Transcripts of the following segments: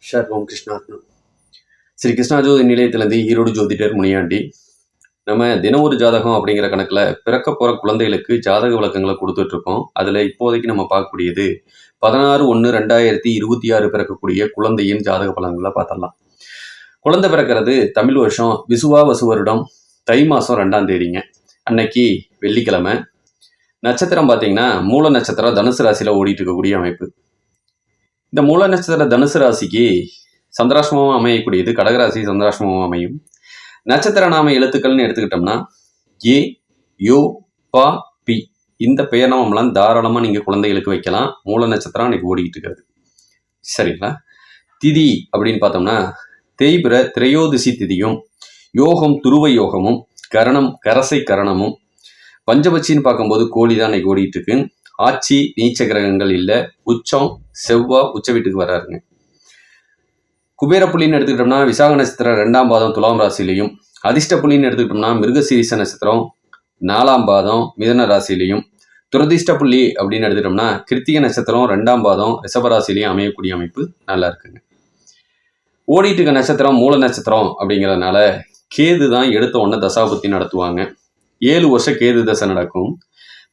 ஓம் கிருஷ்ணார்ப்பணம். ஸ்ரீ கிருஷ்ணா ஜோதி நிலையத்திலேருந்து ஈரோடு ஜோதிடர் முனியாண்டி. நம்ம தினம் ஒரு ஜாதகம் அப்படிங்கிற கணக்கில் பிறக்க போகிற குழந்தைகளுக்கு ஜாதக விளக்கங்களை கொடுத்துட்ருக்கோம். அதில் இப்போதைக்கு நம்ம பார்க்கக்கூடியது 16/1/2026 பிறக்கக்கூடிய குழந்தையின் ஜாதக பலன்களை பார்த்துடலாம். குழந்தை பிறக்கிறது தமிழ் வருஷம் விசுவாவசு வருடம் தை மாதம் 2ஆம் தேதிங்க. அன்னைக்கு வெள்ளிக்கிழமை. நட்சத்திரம் பார்த்தீங்கன்னா மூல நட்சத்திரம் தனுசு ராசியில் ஓடிட்டு இருக்கக்கூடிய அமைப்பு. இந்த மூல நட்சத்திர தனுசு ராசிக்கு சந்திராஷ்டமம் அமையக்கூடியது கடகராசி சந்திராஷ்டமம் அமையும். நட்சத்திர நாம எழுத்துக்கள்னு எடுத்துக்கிட்டோம்னா ஏ, யோ, பா, பி. இந்த பெயர் நாமெல்லாம் தாராளமாக நீங்கள் குழந்தைகளுக்கு வைக்கலாம். மூல நட்சத்திரம் அன்னைக்கு ஓடிக்கிட்டு இருக்கிறது. சரிங்களா? திதி அப்படின்னு பார்த்தோம்னா தேய்பிர திரையோதிசி திதியும், யோகம் துருவ யோகமும், கரணம் கரசை கரணமும், பஞ்சபட்சின்னு பார்க்கும்போது கோழி தான் அன்னைக்கு ஓடிட்டு இருக்கு. ஆட்சி நீச்ச கிரகங்கள் இல்லை. உச்சம் செவ்வாய் உச்ச வீட்டுக்கு வராருங்க. குபேர புள்ளின்னு எடுத்துக்கிட்டோம்னா விசாக நட்சத்திரம் 2ஆம் பாதம் துலாம் ராசிலையும், அதிர்ஷ்ட புள்ளின்னு எடுத்துக்கிட்டோம்னா மிருகசீரிச நட்சத்திரம் 4ஆம் பாதம் மிதன ராசிலையும், துரதிர்ஷ்ட புள்ளி அப்படின்னு எடுத்துக்கிட்டோம்னா கிருத்திகை நட்சத்திரம் 2ஆம் பாதம் ரிஷபராசிலையும் அமையக்கூடிய அமைப்பு நல்லா இருக்குங்க. ஓடிட்டு இருக்க நட்சத்திரம் மூல நட்சத்திரம் அப்படிங்கிறதுனால கேது தான் எடுத்த உடனே தசாபுத்தி நடத்துவாங்க. 7 வருஷம் கேது தசை நடக்கும்.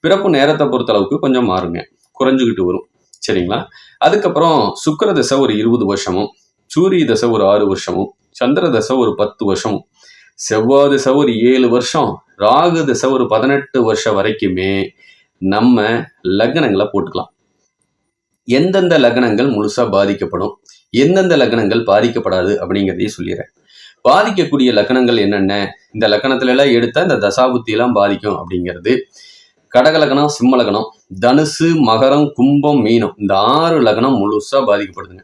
பிறப்பு நேரத்தை பொறுத்தளவுக்கு கொஞ்சம் மாறுங்க, குறைஞ்சிக்கிட்டு வரும். சரிங்களா? அதுக்கப்புறம் சுக்கிர தசை ஒரு 20 வருஷமும், சூரிய தசை ஒரு 6 வருஷமும், சந்திர தசை ஒரு 10 வருஷமும், செவ்வாய் தசை ஒரு 7 வருஷம், ராகு தசை ஒரு 18 வருஷம் வரைக்குமே நம்ம லக்னங்களை போட்டுக்கலாம். எந்தெந்த லக்னங்கள் முழுசா பாதிக்கப்படும், எந்தெந்த லக்னங்கள் பாதிக்கப்படாது அப்படிங்கிறதையும் சொல்லிடுறேன். பாதிக்கக்கூடிய லக்னங்கள் என்னென்ன, இந்த லக்னத்துல எல்லாம் எடுத்தா இந்த தசாபுத்தி எல்லாம் பாதிக்கும் அப்படிங்கிறது கடக லக்னம், சிம்ம லக்னம், தனுசு, மகரம், கும்பம், மீனம், இந்த 6 லக்னம் முழுசா பாதிக்கப்படுதுங்க.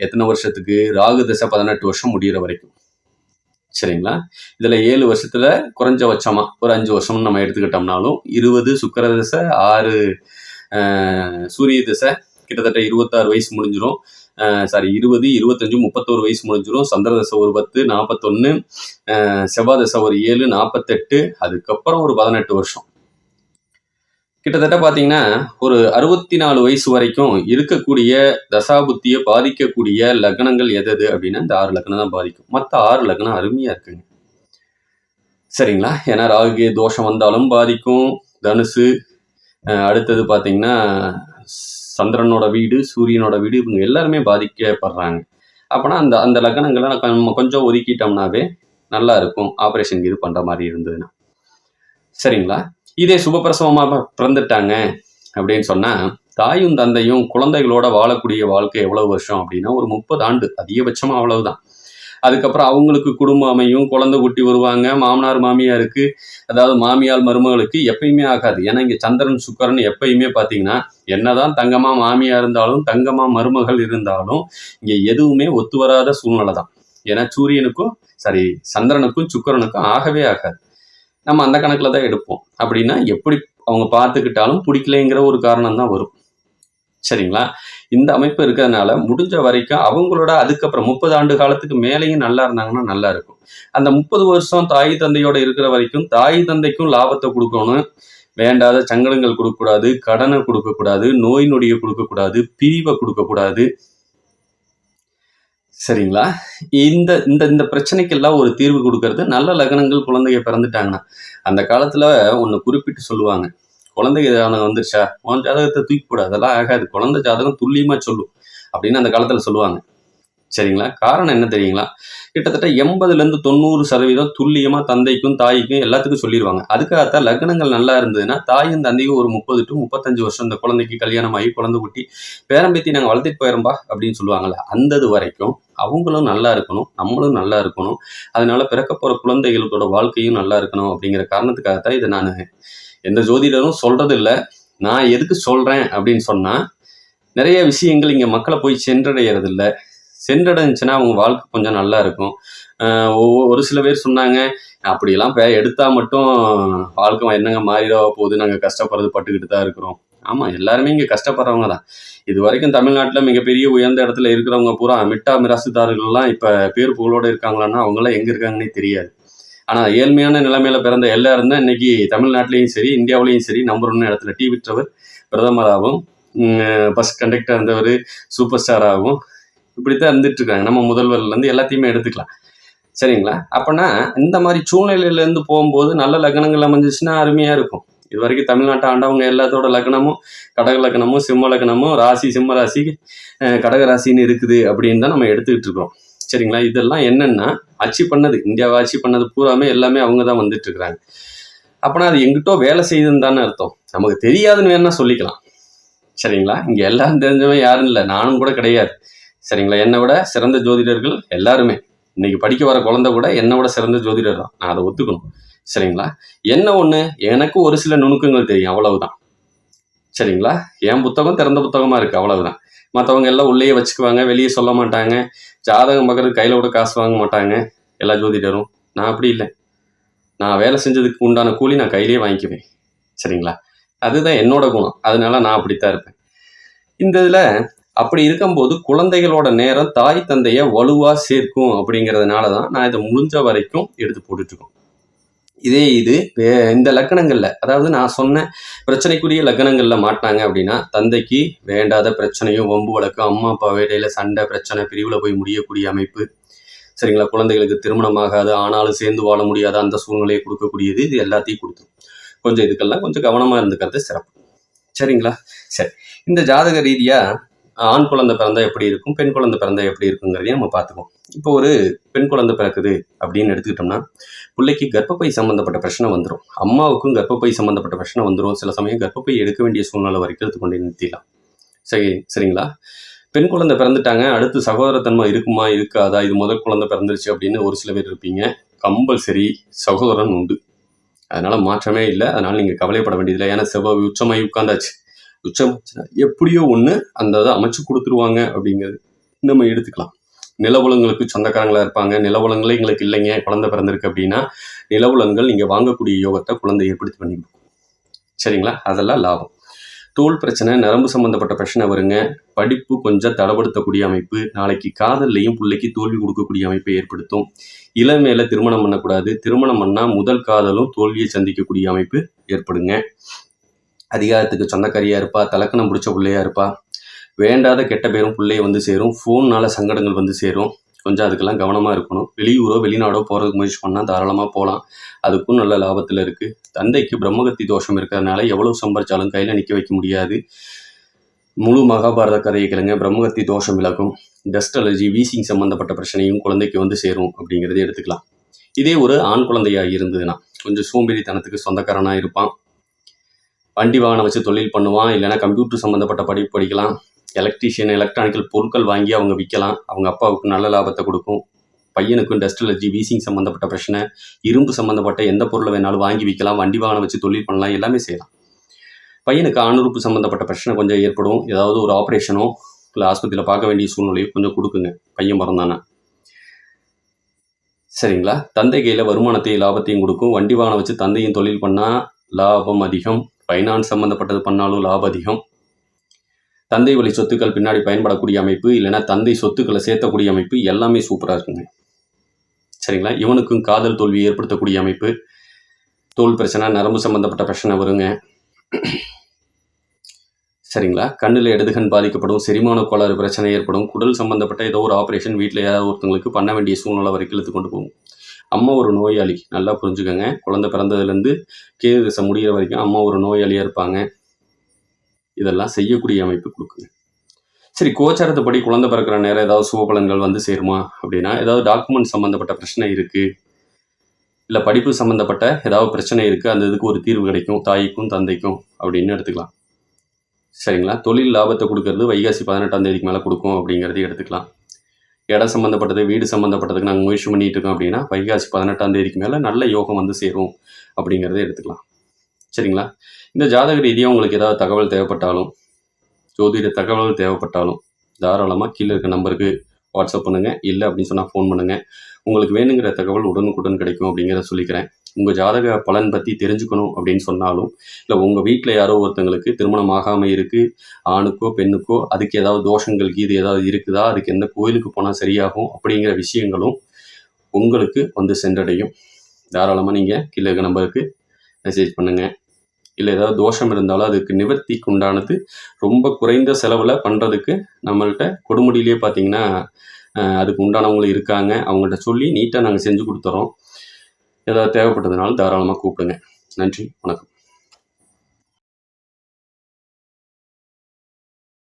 எத்தனை வருஷத்துக்கு? ராகு தசை 18 வருஷம் முடிகிற வரைக்கும். சரிங்களா? இதுல 7 வருஷத்துல குறைஞ்சபட்சமா ஒரு 5 வருஷம்னு நம்ம எடுத்துக்கிட்டோம்னாலும் 20 சுக்கிர தசை, 6 சூரிய தசை, கிட்டத்தட்ட 26 வயசு முடிஞ்சிடும். 20, 25, 31 வயசு முடிஞ்சிடும். சந்திர தசை ஒரு 10, 41, செவ்வாய் தசை ஒரு 7, 48, அதுக்கப்புறம் ஒரு 18 வருஷம். கிட்டத்தட்ட பார்த்தீங்கன்னா ஒரு 64 வயசு வரைக்கும் இருக்கக்கூடிய தசாபுத்தியை பாதிக்கக்கூடிய லக்னங்கள் எது அப்படின்னா இந்த 6 லக்னம் தான் பாதிக்கும். மற்ற 6 லக்னம் அருமையா இருக்குங்க. சரிங்களா? ஏன்னா ராகு தோஷம் வந்தாலும் பாதிக்கும். தனுசு, அடுத்தது பார்த்தீங்கன்னா சந்திரனோட வீடு, சூரியனோட வீடு, இவங்க எல்லாருமே பாதிக்கப்படுறாங்க. அப்போனா அந்த அந்த லக்னங்களை நம்ம கொஞ்சம் ஒதுக்கிட்டோம்னாவே நல்லா இருக்கும். ஆப்ரேஷன் இது பண்ணுற மாதிரி இருந்ததுன்னா. சரிங்களா? இதே சுபப்பிரசவமாக பிறந்துட்டாங்க அப்படின்னு சொன்னால் தாயும் தந்தையும் குழந்தைகளோட வாழக்கூடிய வாழ்க்கை எவ்வளவு வருஷம் அப்படின்னா ஒரு 30 ஆண்டு அதிகபட்சமாக அவ்வளவுதான். அதுக்கப்புறம் அவங்களுக்கு குடும்பம் அமையும், குழந்தை குட்டி வருவாங்க. மாமனார் மாமியாருக்கு, அதாவது மாமியார் மருமகளுக்கு எப்பயுமே ஆகாது. ஏன்னா இங்கே சந்திரன் சுக்கரன் எப்பயுமே பார்த்தீங்கன்னா என்னதான் தங்கமா மாமியா இருந்தாலும் தங்கமா மருமகள் இருந்தாலும் இங்கே எதுவுமே ஒத்து வராத சூழ்நிலை தான். ஏன்னா சந்திரனுக்கும் சுக்கரனுக்கும் ஆகவே ஆகாது. நம்ம அந்த கணக்கில் தான் எடுப்போம். அப்படின்னா எப்படி அவங்க பார்த்துக்கிட்டாலும் பிடிக்கலைங்கிற ஒரு காரணம் தான் வரும். சரிங்களா? இந்த அமைப்பு இருக்கிறதுனால முடிஞ்ச வரைக்கும் அவங்களோட அதுக்கப்புறம் 30 ஆண்டு காலத்துக்கு மேலேயும் நல்லா இருந்தாங்கன்னா நல்லா இருக்கும். அந்த 30 வருஷம் தாய் தந்தையோட இருக்கிற வரைக்கும் தாய் தந்தைக்கும் லாபத்தை கொடுக்கணும். வேண்டாத சங்கடங்கள் கொடுக்கக்கூடாது, கடனை கொடுக்கக்கூடாது, நோய் நொடியை கொடுக்கக்கூடாது, பிரிவை கொடுக்கக்கூடாது. சரிங்களா? இந்த இந்த இந்த பிரச்சனைக்கெல்லாம் ஒரு தீர்வு கொடுக்கறது நல்ல லக்னங்கள் குழந்தைங்க பிறந்துட்டாங்கன்னா. அந்த காலத்துல ஒன்று குறிப்பிட்டு சொல்லுவாங்க, குழந்தை ஜாதகம் வந்துருச்சா உன் ஜாதகத்தை தூக்கி போட, அதெல்லாம் ஆகாது, குழந்தை ஜாதகம் துல்லியமா சொல்லும் அப்படின்னு அந்த காலத்துல சொல்லுவாங்க. சரிங்களா? காரணம் என்ன தெரியுங்களா? கிட்டத்தட்ட 80-90% துல்லியமா தந்தைக்கும் தாய்க்கும் எல்லாத்துக்கும் சொல்லிடுவாங்க. அதுக்காகத்தான் லக்னங்கள் நல்லா இருந்ததுன்னா தாயும் தந்தையும் ஒரு 30 to 35 வருஷம் இந்த குழந்தைக்கு கல்யாணம் ஆகி குழந்தை குட்டி பேரம்பேத்தி நாங்கள் வளர்த்துட்டு போயிடும்பா அப்படின்னு சொல்லுவாங்கல்ல, அந்தது வரைக்கும் அவங்களும் நல்லா இருக்கணும், நம்மளும் நல்லா இருக்கணும். அதனால பிறக்க போற குழந்தைகளோட வாழ்க்கையும் நல்லா இருக்கணும் அப்படிங்கிற காரணத்துக்காகத்தான் இதை நான் எந்த ஜோதிடரும் சொல்றது இல்லை. நான் எதுக்கு சொல்றேன் அப்படின்னு சொன்னா நிறைய விஷயங்கள் இங்க மக்களை போய் சென்றடைகிறது இல்லை. சென்றடைஞ்சுன்னா அவங்க வாழ்க்கை கொஞ்சம் நல்லா இருக்கும். ஒரு சில பேர் சொன்னாங்க, அப்படியெல்லாம் எடுத்தா மட்டும் வாழ்க்கை என்னங்க மாறிட போகுது, நாங்கள் கஷ்டப்படுறது பட்டுக்கிட்டு தான் இருக்கிறோம். ஆமாம், எல்லாருமே இங்கே கஷ்டப்படுறவங்க தான். இது வரைக்கும் தமிழ்நாட்டில் மிகப்பெரிய உயர்ந்த இடத்துல இருக்கிறவங்க பூரா மிராசுதாரர்கள்லாம் இப்போ பேர் புகழோடு இருக்காங்களான்னா அவங்களாம் எங்கே இருக்காங்கன்னே தெரியாது. ஆனால் ஏழ்மையான நிலைமையில பிறந்த எல்லாரும் தான் இன்னைக்கு தமிழ்நாட்டிலையும் சரி இந்தியாவிலையும் சரி நம்பர் 1 இடத்துல டீ விற்றவர் பிரதமராகவும், பஸ் கண்டக்டர் இருந்தவர் சூப்பர் ஸ்டாராகவும், இப்படித்தான் இருந்துட்டு இருக்காங்க. நம்ம முதல்வர்லேருந்து எல்லாத்தையுமே எடுத்துக்கலாம். சரிங்களா? அப்போனா இந்த மாதிரி சூழ்நிலையிலேருந்து போகும்போது நல்ல லக்னங்கள் அமைஞ்சிச்சுன்னா அருமையாக இருக்கும். இது வரைக்கும் தமிழ்நாட்டை ஆண்டவங்க எல்லாத்தோட லக்னமும் கடக லக்னமும் சிம்ம லக்னமும் ராசி சிம்ம ராசி கடக ராசின்னு இருக்குது அப்படின்னு தான் நம்ம எடுத்துக்கிட்டு இருக்கோம். சரிங்களா? இதெல்லாம் என்னன்னா ஆட்சி பண்ணது, இந்தியாவை ஆட்சி பண்ணது பூராமே எல்லாமே அவங்க தான் வந்துட்டு இருக்கிறாங்க. அப்போனா அது எங்கிட்டோ வேலை செய்யுதுன்னு தானே அர்த்தம். நமக்கு தெரியாதுன்னு வேணா சொல்லிக்கலாம். சரிங்களா? இங்கே எல்லாம் தெரிஞ்சவன் யாரும் இல்லை, நானும் கூட கிடையாது. சரிங்களா? என்னை விட சிறந்த ஜோதிடர்கள் எல்லாருமே, இன்னைக்கு படிக்க வர குழந்தை கூட என்னை விட சிறந்த ஜோதிடர் தான், நான் அதை ஒத்துக்கணும். சரிங்களா? என்ன ஒன்று, எனக்கு ஒரு சில நுணுக்கங்கள் தெரியும், அவ்வளவுதான். சரிங்களா? என் புத்தகம் திறந்த புத்தகமாக இருக்குது, அவ்வளவுதான். மற்றவங்க எல்லாம் உள்ளேயே வச்சுக்குவாங்க, வெளியே சொல்ல மாட்டாங்க. ஜாதகம் பார்க்கறது கையில் கூட காசு வாங்க மாட்டாங்க எல்லா ஜோதிடரும். நான் அப்படி இல்லை. நான் வேலை செஞ்சதுக்கு உண்டான கூலி நான் கையிலேயே வாங்கிக்குவேன். சரிங்களா? அதுதான் என்னோட குணம். அதனால நான் அப்படித்தான் இருப்பேன். இந்த இதில் அப்படி இருக்கும்போது குழந்தைகளோட நேரம் தாய் தந்தையை வலுவாக சேர்க்கும் அப்படிங்கிறதுனால தான் நான் இதை முடிஞ்ச வரைக்கும் எடுத்து போட்டுட்ருக்கோம். இதே இது இந்த லக்கணங்களில், அதாவது நான் சொன்ன பிரச்சனைக்குரிய லக்கணங்களில் மாட்டினாங்க அப்படின்னா தந்தைக்கு வேண்டாத பிரச்சனையும் வம்பு வழக்கு, அம்மா அப்பா இடையில சண்டை பிரச்சனை, பிரிவில் போய் முடியக்கூடிய அமைப்பு. சரிங்களா? குழந்தைகளுக்கு திருமணமாகாது, ஆனாலும் சேர்ந்து வாழ முடியாத அந்த சூழ்நிலையை கொடுக்கக்கூடியது, இது எல்லாத்தையும் கொடுத்துரும். கொஞ்சம் இதுக்கெல்லாம் கொஞ்சம் கவனமாக இருந்துக்கிறது சிறப்பு. சரிங்களா? சரி, இந்த ஜாதக ரீதியாக ஆண் குழந்தை பிறந்தா எப்படி இருக்கும், பெண் குழந்தை பிறந்தா எப்படி இருக்குங்கிறதையும் நம்ம பார்த்துக்குவோம். இப்போ ஒரு பெண் குழந்தை பிறக்குது அப்படின்னு எடுத்துக்கிட்டோம்னா பிள்ளைக்கு கர்ப்பப்பை சம்மந்தப்பட்ட பிரச்சனை வந்துடும், அம்மாவுக்கும் கர்ப்பப்பை சம்மந்தப்பட்ட பிரச்சனை வந்துடும். சில சமயம் கர்ப்பப்பை எடுக்க வேண்டிய சூழ்நிலை வரைக்கும் எடுத்து கொண்டு நிறுத்திடலாம். சரிங்களா? பெண் குழந்தை பிறந்துட்டாங்க, அடுத்து சகோதரத்தன்மை இருக்குமா இருக்காதா, இது முதல் குழந்தை பிறந்துருச்சு அப்படின்னு ஒரு சில பேர் இருப்பீங்க. கம்பல்சரி சகோதரன் உண்டு, அதனால மாற்றமே இல்லை. அதனால நீங்கள் கவலைப்பட வேண்டியதில்லை. ஏன்னா செவ்வாய் உச்சமாகி உட்காந்தாச்சு. உச்சம் எப்படியோ ஒன்று அந்த இதை அமைச்சு கொடுத்துருவாங்க அப்படிங்கிறது நம்ம எடுத்துக்கலாம். நிலவுலங்களுக்கு சொந்தக்காரங்களாக இருப்பாங்க. நிலவுலங்களே எங்களுக்கு இல்லைங்க, குழந்தை பிறந்திருக்கு அப்படின்னா நிலவுலங்கள் நீங்கள் வாங்கக்கூடிய யோகத்தை குழந்தை ஏற்படுத்தி பண்ணி கொடுக்கும். சரிங்களா? அதெல்லாம் லாபம். தோல் பிரச்சனை, நரம்பு சம்மந்தப்பட்ட பிரச்சனை வருங்க. படிப்பு கொஞ்சம் தடப்படுத்தக்கூடிய அமைப்பு. நாளைக்கு காதல்லையும் பிள்ளைக்கு தோல்வி கொடுக்கக்கூடிய அமைப்பை ஏற்படுத்தும். இளமையில திருமணம் பண்ணக்கூடாது. திருமணம் பண்ணால் முதல் காதலும் தோல்வியை சந்திக்கக்கூடிய அமைப்பு ஏற்படுங்க. அதிகாரத்துக்கு சொந்தக்காரியாக இருப்பா, தலக்கணம் பிடிச்ச பிள்ளையா இருப்பா. வேண்டாத கெட்ட பேரும் பிள்ளைய வந்து சேரும். ஃபோன்னால் சங்கடங்கள் வந்து சேரும். கொஞ்சம் அதுக்கெல்லாம் கவனமாக இருக்கணும். வெளியூரோ வெளிநாடோ போகிறதுக்கு முயற்சி பண்ணால் தாராளமாக போகலாம், அதுக்கும் நல்ல லாபத்தில் இருக்குது. தந்தைக்கு பிரம்மகத்தி தோஷம் இருக்கிறதுனால எவ்வளோ சம்பாரிச்சாலும் கையில் நிற்க வைக்க முடியாது. முழு மகாபாரத கதையை கேளுங்க, பிரம்மகத்தி தோஷம் விலகும். டஸ்ட் அலர்ஜி, வீசிங் சம்மந்தப்பட்ட பிரச்சனையும் குழந்தைக்கு வந்து சேரும் அப்படிங்கிறத எடுத்துக்கலாம். இதே ஒரு ஆண் குழந்தையாக இருந்ததுன்னா கொஞ்சம் சோம்பேறித்தனத்துக்கு சொந்தக்காரனாக இருப்பான். வண்டி வாகனம் வச்சு தொழில் பண்ணுவான், இல்லைனா கம்ப்யூட்டர் சம்மந்தப்பட்ட படிப்பு படிக்கலாம். எலக்ட்ரீஷியன், எலக்ட்ரானிக்கல் பொருட்கள் வாங்கி அவங்க விற்கலாம். அவங்க அப்பாவுக்கு நல்ல லாபத்தை கொடுக்கும். பையனுக்கும் டஸ்ட் அலர்ஜி, வீசிங் சம்மந்தப்பட்ட பிரச்சனை, இரும்பு சம்மந்தப்பட்ட எந்த பொருளை வேணாலும் வாங்கி விற்கலாம். வண்டி வாகனம் வச்சு தொழில் பண்ணலாம், எல்லாமே செய்யலாம். பையனுக்கு ஆணுறுப்பு சம்மந்தப்பட்ட பிரச்சனை கொஞ்சம் ஏற்படும். ஏதாவது ஒரு ஆப்ரேஷனோ இல்லை ஆஸ்பத்திரியில் பார்க்க வேண்டிய சூழ்நிலையோ கொஞ்சம் கொடுக்குங்க பையன் பிறந்தானே. சரிங்களா? தந்தை கையில் வருமானத்தையும் லாபத்தையும் கொடுக்கும். வண்டி வாகனம் வச்சு தந்தையும் தொழில் பண்ணால் லாபம் அதிகம். ஃபைனான்ஸ் சம்மந்தப்பட்டது பண்ணாலும் லாபம் அதிகம். தந்தை வழி சொத்துக்கள் பின்னாடி பயன்படக்கூடிய அமைப்பு, இல்லைன்னா தந்தை சொத்துக்களை சேர்த்தக்கூடிய அமைப்பு எல்லாமே சூப்பராக இருக்குங்க. சரிங்களா? இவனுக்கும் காதல் தோல்வி ஏற்படுத்தக்கூடிய அமைப்பு. தோல் பிரச்சனை, நரம்பு சம்மந்தப்பட்ட பிரச்சனை வருங்க. சரிங்களா? கண்ணில் இடதுகண் பாதிக்கப்படும். செரிமான கோளாறு பிரச்சனை ஏற்படும். குடல் சம்மந்தப்பட்ட ஏதோ ஒரு ஆப்ரேஷன் வீட்டில் ஏதாவது ஒருத்தங்களுக்கு பண்ண வேண்டிய சூழ்நிலை வரைக்கும் இழுத்து கொண்டு போகும். அம்மா ஒரு நோயாளி, நல்லா புரிஞ்சுக்கோங்க. குழந்தை பிறந்ததுலேருந்து கேது தசை முடிகிற வரைக்கும் அம்மா ஒரு நோயாளியாக இருப்பாங்க. இதெல்லாம் செய்யக்கூடிய அமைப்பு கொடுக்குங்க. சரி, கோச்சாரத்துப்படி குழந்தை பிறக்கிற நேரம் ஏதாவது சுபபலன்கள் வந்து சேருமா அப்படின்னா, ஏதாவது டாக்குமெண்ட் சம்மந்தப்பட்ட பிரச்சனை இருக்குது, இல்லை படிப்பு சம்மந்தப்பட்ட ஏதாவது பிரச்சனை இருக்குது, அந்த இதுக்கு ஒரு தீர்வு கிடைக்கும் தாய்க்கும் தந்தைக்கும் அப்படின்னு எடுத்துக்கலாம். சரிங்களா? தொழில் லாபத்தை கொடுக்கறது வைகாசி 18ஆம் தேதிக்கு மேலே கொடுக்கும் அப்படிங்கிறதையும் எடுத்துக்கலாம். இடம் சம்மந்தப்பட்டது, வீடு சம்மந்தப்பட்டதுக்கு நாங்கள் முயற்சி பண்ணிகிட்டு இருக்கோம் அப்படின்னா வைகாசி 18ஆம் தேதிக்கு மேலே நல்ல யோகம் வந்து சேரும் அப்படிங்கிறத எடுத்துக்கலாம். சரிங்களா? இந்த ஜாதக ரீதியாக உங்களுக்கு ஏதாவது தகவல் தேவைப்பட்டாலும், ஜோதிட தகவல் தேவைப்பட்டாலும் தாராளமாக கீழே இருக்க நம்பருக்கு வாட்ஸ்அப் பண்ணுங்கள். இல்லை அப்படின்னு சொன்னால் ஃபோன் பண்ணுங்கள். உங்களுக்கு வேணுங்கிற தகவல் உடனுக்குடன் கிடைக்கும் அப்படிங்கிறத சொல்லிக்கிறேன். உங்கள் ஜாதக பலன் பற்றி தெரிஞ்சுக்கணும் அப்படின்னு சொன்னாலும், இல்லை உங்கள் வீட்டில் யாரோ ஒருத்தங்களுக்கு திருமணம் ஆகாமல் இருக்குது, ஆணுக்கோ பெண்ணுக்கோ, அதுக்கு ஏதாவது தோஷங்கள் இது ஏதாவது இருக்குதா, அதுக்கு எந்த கோயிலுக்கு போனால் சரியாகும் அப்படிங்கிற விஷயங்களும் உங்களுக்கு வந்து சென்றடையும். தாராளமாக நீங்கள் கீழே இருக்க நம்பருக்கு மெசேஜ் பண்ணுங்கள். இல்லை ஏதாவது தோஷம் இருந்தாலும் அதுக்கு நிவர்த்திக்கு உண்டானது ரொம்ப குறைந்த செலவில் பண்ணுறதுக்கு நம்மள்கிட்ட கொடுமுடியிலே பார்த்தீங்கன்னா அதுக்கு உண்டானவங்களும் இருக்காங்க. அவங்கள்ட்ட சொல்லி நீட்டாக நாங்கள் செஞ்சு கொடுத்துறோம். ஏதாவது தேவைப்பட்டதுனாலும் தாராளமாக கூப்பிடுங்க. நன்றி, வணக்கம்.